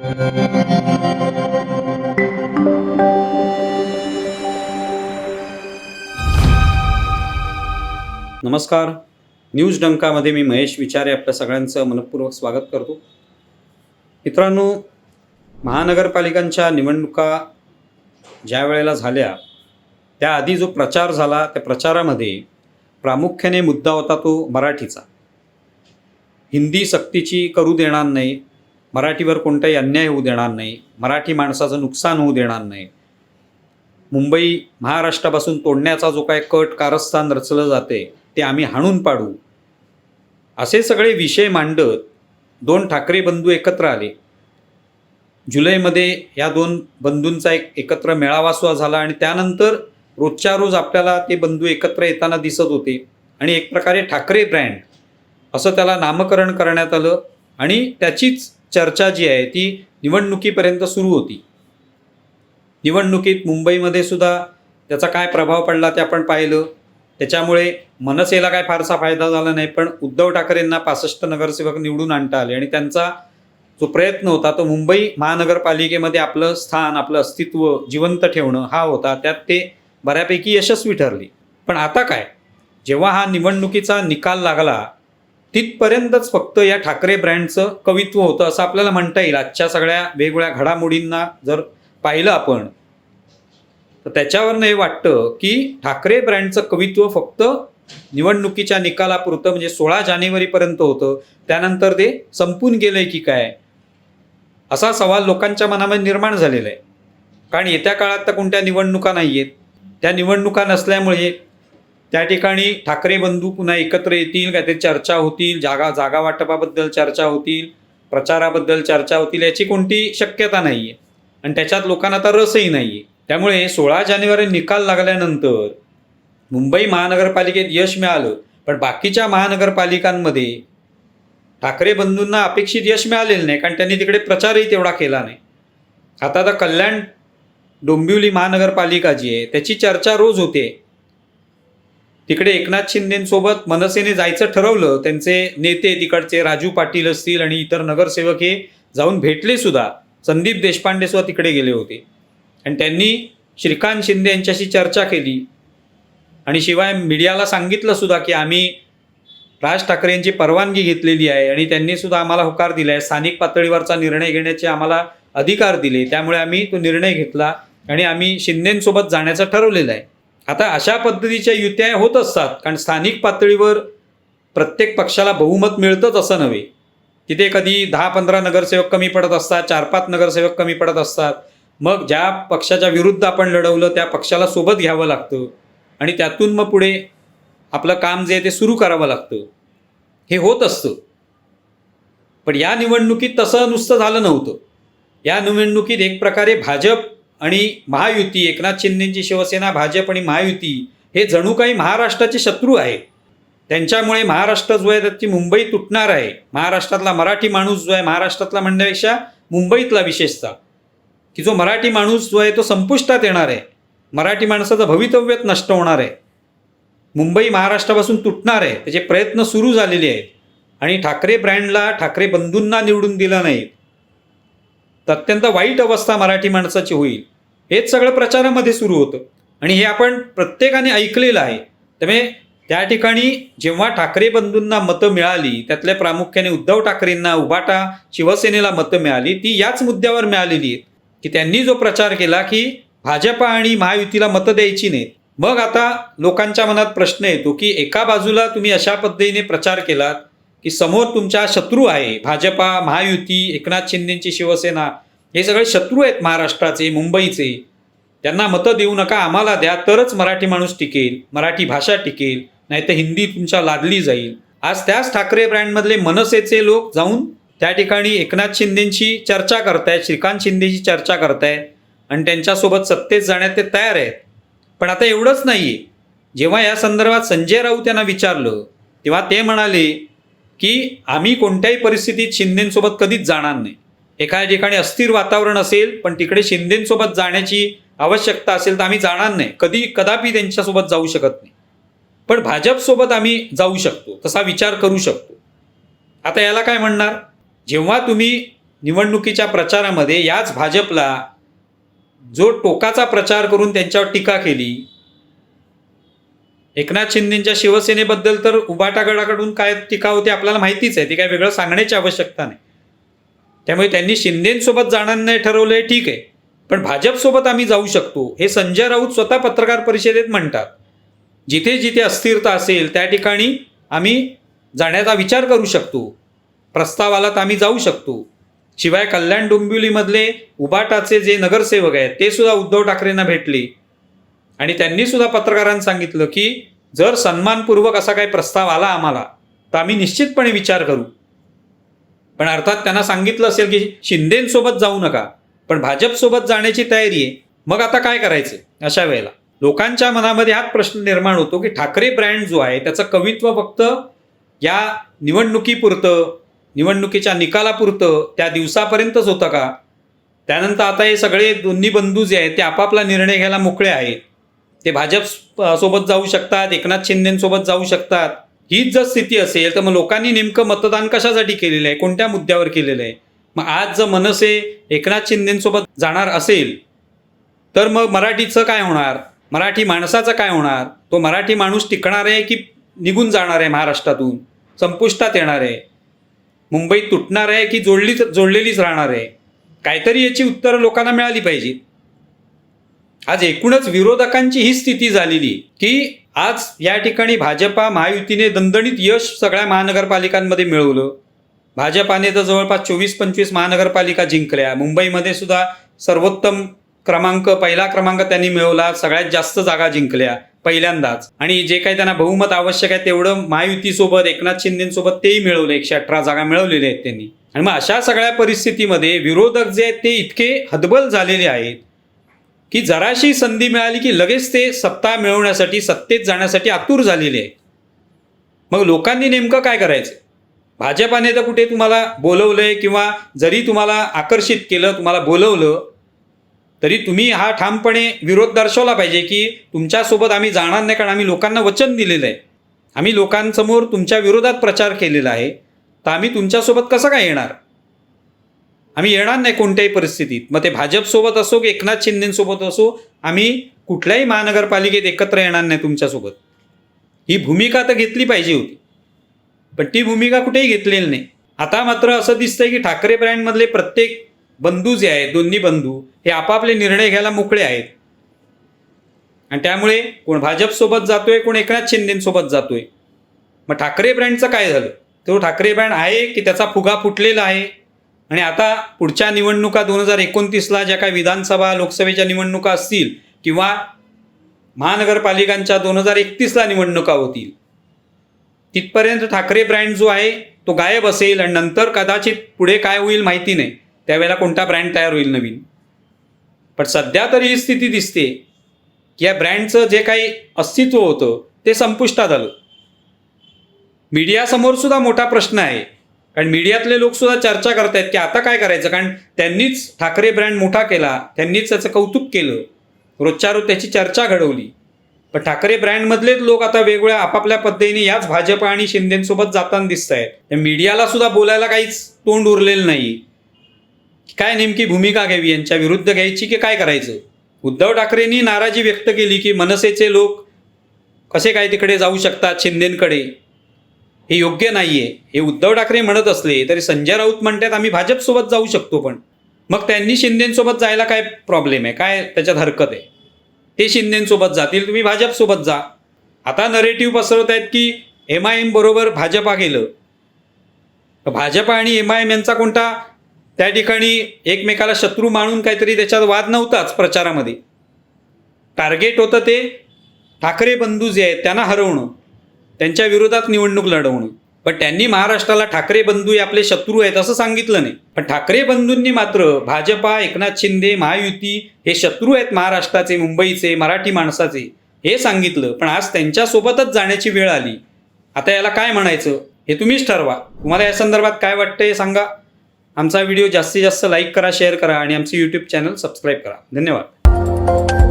नमस्कार. न्यूज डंकामध्ये मी महेश विचारे आपल्या सगळ्यांचं मनपूर्वक स्वागत करतो. मित्रांनो, महानगरपालिकांच्या निवडणुका ज्या वेळेला झाल्या त्याआधी जो प्रचार झाला त्या प्रचारामध्ये प्रामुख्याने मुद्दा होता तो मराठीचा. हिंदी सक्तीची करू देणार नाही, मराठीवर कोणताही अन्याय होऊ देणार नाही, मराठी माणसाचं नुकसान होऊ देणार नाही, मुंबई महाराष्ट्रापासून तोडण्याचा जो काय कट कारस्थान रचलं जाते ते आम्ही हाणून पाडू, असे सगळे विषय मांडत दोन ठाकरे बंधू एकत्र आले. जुलैमध्ये या दोन बंधूंचा एकत्र मेळावा झाला आणि त्यानंतर रोजच्या रोज आपल्याला ते बंधू एकत्र येताना दिसत होते आणि एक प्रकारे ठाकरे ब्रँड असं त्याला नामकरण करण्यात आलं आणि त्याचीच चर्चा जी आहे ती निवडणुकीपर्यंत सुरू होती. निवडणुकीत मुंबईमध्ये सुद्धा त्याचा काय प्रभाव पडला ते आपण पाहिलं. त्याच्यामुळे मनसेला काय फारसा फायदा झाला नाही, पण उद्धव ठाकरेंना 65 नगरसेवक निवडून आणता आले आणि त्यांचा जो प्रयत्न होता तो मुंबई महानगरपालिकेमध्ये आपलं स्थान, आपलं अस्तित्व जिवंत ठेवणं हा होता. त्यात ते बऱ्यापैकी यशस्वी ठरले. पण आता काय, जेव्हा हा निवडणुकीचा निकाल लागला तिथपर्यंतच फक्त या ठाकरे ब्रँडचं कवित्व होतं असं आपल्याला म्हणता येईल. आजच्या सगळ्या वेगवेगळ्या घडामोडींना जर पाहिलं आपण तर त्याच्यावरनं हे वाटतं की ठाकरे ब्रँडचं कवित्व फक्त निवडणुकीच्या निकालापुरतं म्हणजे 16 जानेवारीपर्यंत होतं, त्यानंतर ते संपून गेलंय की काय असा सवाल लोकांच्या मनामध्ये निर्माण झालेला आहे. कारण येत्या काळात तर कोणत्या निवडणुका नाही आहेत. त्या निवडणुका नसल्यामुळे त्या ठिकाणी ठाकरे बंधू पुन्हा एकत्र येतील, काहीतरी चर्चा होतील, जागा वाटपाबद्दल चर्चा होतील, प्रचाराबद्दल चर्चा होतील, याची कोणती शक्यता नाही आहे आणि त्याच्यात लोकांना तर रसही नाही आहे. त्यामुळे 16 जानेवारी निकाल लागल्यानंतर मुंबई महानगरपालिकेत यश मिळालं, पण बाकीच्या महानगरपालिकांमध्ये ठाकरे बंधूंना अपेक्षित यश मिळालेलं नाही, कारण त्यांनी तिकडे प्रचारही तेवढा केला नाही. आता कल्याण डोंबिवली महानगरपालिका जी आहे त्याची चर्चा रोज होते. तिकडे एकनाथ शिंदेंसोबत मनसेने जायचं ठरवलं. त्यांचे नेते तिकडचे राजू पाटील असतील आणि इतर नगरसेवक हे जाऊन भेटले सुद्धा. संदीप देशपांडे सुद्धा तिकडे गेले होते आणि त्यांनी श्रीकांत शिंदे यांच्याशी चर्चा केली आणि शिवाय मीडियाला सांगितलं सुद्धा की आम्ही राज ठाकरे यांची परवानगी घेतलेली आहे आणि त्यांनी सुद्धा आम्हाला होकार दिला आहे, स्थानिक पातळीवरचा निर्णय घेण्याचे आम्हाला अधिकार दिले, त्यामुळे आम्ही तो निर्णय घेतला आणि आम्ही शिंदेंसोबत जाण्याचं ठरवलेलं आहे. आता अशा पद्धतीच्या युत्या होत असतात, कारण स्थानिक पातळीवर प्रत्येक पक्षाला बहुमत मिळतंच असं नव्हे. तिथे कधी 10-15 नगरसेवक कमी पडत असतात, 4-5 नगरसेवक कमी पडत असतात. मग ज्या पक्षाच्या विरुद्ध आपण लढवलं त्या पक्षाला सोबत घ्यावं लागतं आणि त्यातून मग पुढे आपलं काम जे आहे ते सुरू करावं लागतं. हे होत असतं. पण या निवडणुकीत तसं नुसतं झालं नव्हतं. या निवडणुकीत एक प्रकारे भाजप आणि महायुती, एकनाथ शिंदेंची शिवसेना, भाजप आणि महायुती हे जणू काही महाराष्ट्राचे शत्रू आहेत. त्यांच्यामुळे महाराष्ट्र जो आहे त्याची मुंबई तुटणार आहे. महाराष्ट्रातला मराठी माणूस जो आहे, महाराष्ट्रातला म्हणण्यापेक्षा मुंबईतला विशेषतः, की जो मराठी माणूस जो आहे तो संपुष्टात येणार आहे. मराठी माणसाचं भवितव्यच नष्ट होणार आहे. मुंबई महाराष्ट्रापासून तुटणार आहे. त्याचे प्रयत्न सुरू झालेले आहेत आणि ठाकरे ब्रँडला, ठाकरे बंधूंना निवडून दिलं नाही तर अत्यंत वाईट अवस्था मराठी माणसाची होईल. हेच सगळं प्रचारामध्ये सुरू होतं आणि हे आपण प्रत्येकाने ऐकलेलं आहे. त्यामुळे त्या ठिकाणी जेव्हा ठाकरे बंधूंना मतं मिळाली, त्यातल्या प्रामुख्याने उद्धव ठाकरेंना, उभाटा शिवसेनेला मतं मिळाली, ती याच मुद्द्यावर मिळालेली आहेत की त्यांनी जो प्रचार केला की भाजपा आणि महायुतीला मतं द्यायची नाहीत. मग आता लोकांच्या मनात प्रश्न येतो की एका बाजूला तुम्ही अशा पद्धतीने प्रचार केलात की समोर तुमच्या शत्रू आहे, भाजपा, महायुती, एकनाथ शिंदेंची शिवसेना, हे सगळे शत्रू आहेत महाराष्ट्राचे, मुंबईचे. त्यांना मतं देऊ नका, आम्हाला द्या, तरच मराठी माणूस टिकेल, मराठी भाषा टिकेल, नाहीतर हिंदी तुमच्या लादली जाईल. आज त्याच ठाकरे ब्रँडमधले मनसेचे लोक जाऊन त्या ठिकाणी एकनाथ शिंदेंची चर्चा करतायत, श्रीकांत शिंदेची चर्चा करतायत आणि त्यांच्यासोबत सत्तेत जाण्यात ते तयार आहेत. पण आता एवढंच नाही आहे. जेव्हा या संदर्भात संजय राऊत यांना विचारलं तेव्हा ते म्हणाले की आम्ही कोणत्याही परिस्थितीत शिंदेंसोबत कधीच जाणार नाही. एखाद्या ठिकाणी अस्थिर वातावरण असेल पण तिकडे शिंदेंसोबत जाण्याची आवश्यकता असेल तर आम्ही जाणार नाही, कदापि त्यांच्यासोबत जाऊ शकत नाही. पण भाजपसोबत आम्ही जाऊ शकतो, तसा विचार करू शकतो. आता याला काय म्हणणार? जेव्हा तुम्ही निवडणुकीच्या प्रचारामध्ये याच भाजपला जो टोकाचा प्रचार करून त्यांच्यावर टीका केली, एकनाथ शिंदेच्या शिवसेनेबद्दल तर उभाटा गटाकडून काय टीका होती आपल्याला माहितीच आहे, ती काय वेगळं सांगण्याची आवश्यकता नाही. त्यामुळे त्यांनी शिंदेसोबत जाणार नाही ठरवलंय, ठीक आहे, पण भाजपसोबत आम्ही जाऊ शकतो हे संजय राऊत स्वतः पत्रकार परिषदेत म्हणतात. जिथे जिथे अस्थिरता असेल त्या ठिकाणी आम्ही जाण्याचा विचार करू शकतो, प्रस्ताव आला तर आम्ही जाऊ शकतो. शिवाय कल्याण डोंबिवलीमधले उभाटाचे जे नगरसेवक आहेत ते सुद्धा उद्धव ठाकरेंना भेटले आणि त्यांनी सुद्धा पत्रकारांना सांगितलं की जर सन्मानपूर्वक असा काही प्रस्ताव आला आम्हाला तर आम्ही निश्चितपणे विचार करू. पण अर्थात त्यांना सांगितलं असेल की शिंदेसोबत जाऊ नका, पण भाजपसोबत जाण्याची तयारी आहे. मग आता काय करायचं अशा वेळेला? लोकांच्या मनामध्ये हाच प्रश्न निर्माण होतो की ठाकरे ब्रँड जो आहे त्याचं कवित्व फक्त या निवडणुकीपुरतं, निवडणुकीच्या निकालापुरतं, त्या दिवसापर्यंतच होतं का? त्यानंतर आता हे सगळे दोन्ही बंधू जे आहेत ते आपापला निर्णय घ्यायला मोकळे आहेत. ते भाजप सोबत जाऊ शकतात, एकनाथ शिंदेसोबत जाऊ शकतात. हीच जर स्थिती असेल तर मग लोकांनी नेमकं मतदान कशासाठी केलेलं आहे, कोणत्या मुद्द्यावर केलेलं आहे? मग आज जर मनसे एकनाथ शिंदेसोबत जाणार असेल तर मग मराठीचं काय होणार? मराठी माणसाचं काय होणार? तो मराठी माणूस टिकणार आहे की निघून जाणार आहे महाराष्ट्रातून, संपुष्टात येणार आहे, मुंबईत तुटणार आहे की जोडलेलीच राहणार आहे? काहीतरी याची उत्तरं लोकांना मिळाली पाहिजे. आज एकूणच विरोधकांची ही स्थिती झालेली की आज या ठिकाणी भाजपा महायुतीने दणदणीत यश सगळ्या महानगरपालिकांमध्ये मिळवलं. भाजपाने तर जवळपास 24-25 महानगरपालिका जिंकल्या. मुंबईमध्ये सुद्धा सर्वोत्तम क्रमांक, पहिला क्रमांक त्यांनी मिळवला, सगळ्यात जास्त जागा जिंकल्या पहिल्यांदाच. आणि जे काही त्यांना बहुमत आवश्यक आहे तेवढं महायुतीसोबत, एकनाथ शिंदेसोबत तेही मिळवलं. 118 जागा मिळवलेल्या आहेत त्यांनी. आणि मग अशा सगळ्या परिस्थितीमध्ये विरोधक जे आहेत ते इतके हतबल झालेले आहेत की जराशी संधी मिळाली की लगेच ते सत्ता मिळवण्यासाठी, सत्तेत जाण्यासाठी आतुर झालेले आहेत. मग लोकांनी नेमकं काय करायचं? भाजपाने तर कुठे तुम्हाला बोलवलंय किंवा जरी तुम्हाला आकर्षित केलं, तुम्हाला बोलवलं, तरी तुम्ही हा ठामपणे विरोध दर्शवला पाहिजे की तुमच्यासोबत आम्ही जाणार नाही, कारण आम्ही लोकांना वचन दिलेलं आहे, आम्ही लोकांसमोर तुमच्या विरोधात प्रचार केलेला आहे, तर आम्ही तुमच्यासोबत कसं काय येणार? आम्ही येणार नाही कोणत्याही परिस्थितीत. मग ते भाजपसोबत असो की एकनाथ शिंदेसोबत असो, आम्ही कुठल्याही महानगरपालिकेत एकत्र येणार नाही तुमच्यासोबत. ही भूमिका तर घेतली पाहिजे होती, पण ती भूमिका कुठेही घेतलेली नाही. आता मात्र असं दिसतंय की ठाकरे ब्रँडमधले प्रत्येक बंधू जे आहेत, दोन्ही बंधू, हे आपापले निर्णय घ्यायला मोकळे आहेत. आणि त्यामुळे कोण भाजपसोबत जातोय, कोण एकनाथ शिंदेसोबत जातोय. मग ठाकरे ब्रँडचं काय झालं? तो ठाकरे ब्रँड आहे की त्याचा फुगा फुटलेला आहे? आणि आता पुढच्या निवडणुका 2029ला ज्या काही विधानसभा, लोकसभेच्या निवडणुका असतील किंवा महानगरपालिकांच्या 2031ला निवडणुका होतील, तिथपर्यंत ठाकरे ब्रँड जो आहे तो गायब असेल. आणि नंतर कदाचित पुढे काय होईल माहिती नाही, त्यावेळेला कोणता ब्रँड तयार होईल नवीन. पण सध्या तरी ही स्थिती दिसते की या ब्रँडचं जे काही अस्तित्व होतं ते संपुष्टात आलं. मीडियासमोर सुद्धा मोठा प्रश्न आहे, कारण मीडियातले लोक सुद्धा चर्चा करत आहेत की आता काय करायचं, कारण त्यांनीच ठाकरे ब्रँड मोठा केला, त्यांनीच त्याचं कौतुक केलं, रोजच्या रोज त्याची चर्चा घडवली. पण ठाकरे ब्रँडमधलेच लोक आता वेगवेगळ्या आपापल्या पद्धतीने याच भाजप आणि शिंदेसोबत जाताना दिसत आहेत. त्या मीडियाला सुद्धा बोलायला काहीच तोंड उरलेलं नाही. काय नेमकी भूमिका घ्यावी, यांच्या विरुद्ध घ्यायची की काय करायचं? उद्धव ठाकरेंनी नाराजी व्यक्त केली की मनसेचे लोक कसे काय तिकडे जाऊ शकतात शिंदेकडे, हे योग्य नाहीये. हे उद्धव ठाकरे म्हणत असले तरी संजय राऊत म्हणतात आम्ही भाजपसोबत जाऊ शकतो. पण मग त्यांनी शिंदेसोबत जायला काय प्रॉब्लेम आहे, काय त्याच्यात हरकत आहे? ते शिंदेसोबत जातील, तुम्ही भाजपसोबत जा. आता नरेटिव्ह पसरवत आहेत की MIM बरोबर भाजपा गेलं. भाजपा आणि MIM यांचा कोणता त्या ठिकाणी एकमेकाला शत्रू मानून काहीतरी त्याच्यात वाद नव्हताच प्रचारामध्ये. टार्गेट होतं ते ठाकरे बंधू जे आहेत त्यांना हरवणं, त्यांच्या विरोधात निवडणूक लढवणं. पण त्यांनी महाराष्ट्राला ठाकरे बंधू हे आपले शत्रू आहेत असं सांगितलं नाही. पण ठाकरे बंधूंनी मात्र भाजपा, एकनाथ शिंदे, महायुती हे शत्रू आहेत महाराष्ट्राचे, मुंबईचे, मराठी माणसाचे हे सांगितलं. पण आज त्यांच्यासोबतच जाण्याची वेळ आली. आता याला काय म्हणायचं हे तुम्हीच ठरवा. तुम्हाला या संदर्भात काय वाटतं हे सांगा. आमचा व्हिडिओ जास्तीत जास्त लाईक करा, शेअर करा आणि आमचे यूट्यूब चॅनल सबस्क्राईब करा. धन्यवाद.